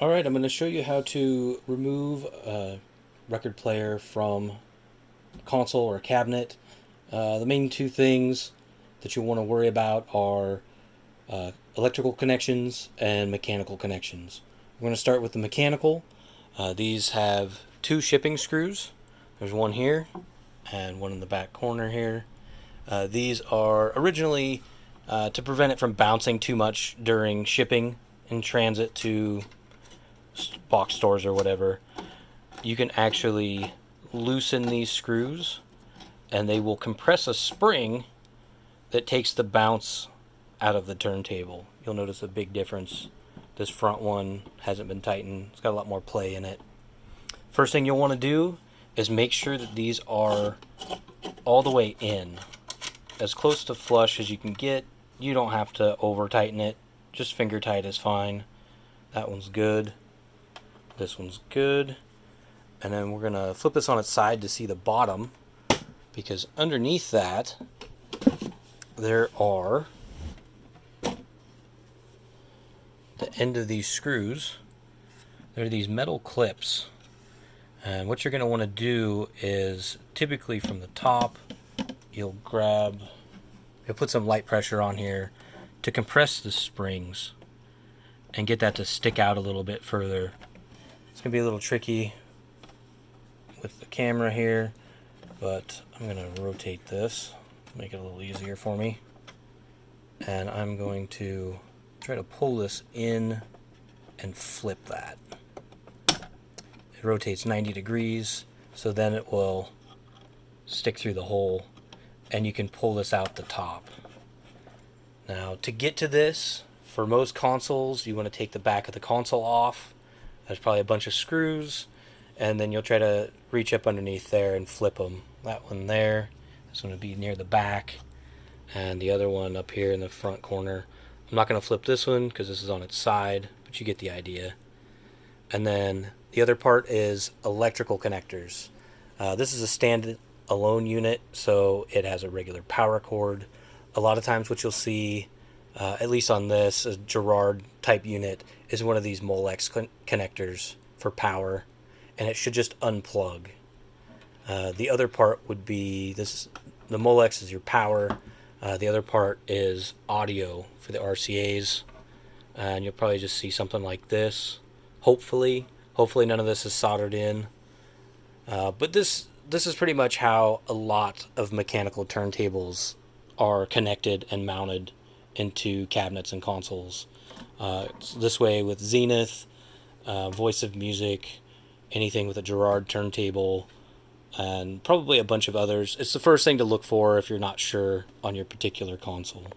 Alright, I'm going to show you how to remove a record player from a console or a cabinet. The main two things that you want to worry about are electrical connections and mechanical connections. We're going to start with the mechanical. These have two shipping screws. There's one here and one in the back corner here. These are originally to prevent it from bouncing too much during shipping in transit to box stores or whatever. You can actually loosen these screws and they will compress a spring that takes the bounce out of the turntable. You'll notice a big difference. This front one hasn't been tightened. It's got a lot more play in it. First thing you'll want to do is make sure that these are all the way in. As close to flush as you can get. You don't have to over tighten it. Just finger tight is fine. That one's good. This one's good. And then we're going to flip this on its side to see the bottom, because underneath that there are the end of these screws. There are these metal clips. And what you're going to want to do is, typically from the top, you'll put some light pressure on here to compress the springs and get that to stick out a little bit further. It's going to be a little tricky with the camera here, but I'm going to rotate this, make it a little easier for me. And I'm going to try to pull this in and flip that. It rotates 90 degrees, so then it will stick through the hole, and you can pull this out the top. Now, to get to this, for most consoles, you want to take the back of the console off. There's probably a bunch of screws, and then you'll try to reach up underneath there and flip them. That one there is going to be near the back, and the other one up here in the front corner. I'm not going to flip this one because this is on its side, but you get the idea. And then the other part is electrical connectors. This is a stand-alone unit, so it has a regular power cord. A lot of times what you'll see, at least on this, a Garrard type unit, is one of these Molex connectors for power, and it should just unplug. The other part would be this. The Molex is your power. The other part is audio for the RCAs, and you'll probably just see something like this. Hopefully none of this is soldered in. But this is pretty much how a lot of mechanical turntables are connected and mounted into cabinets and consoles. It's this way with Zenith, Voice of Music, anything with a Garrard turntable, and probably a bunch of others. It's the first thing to look for if you're not sure on your particular console.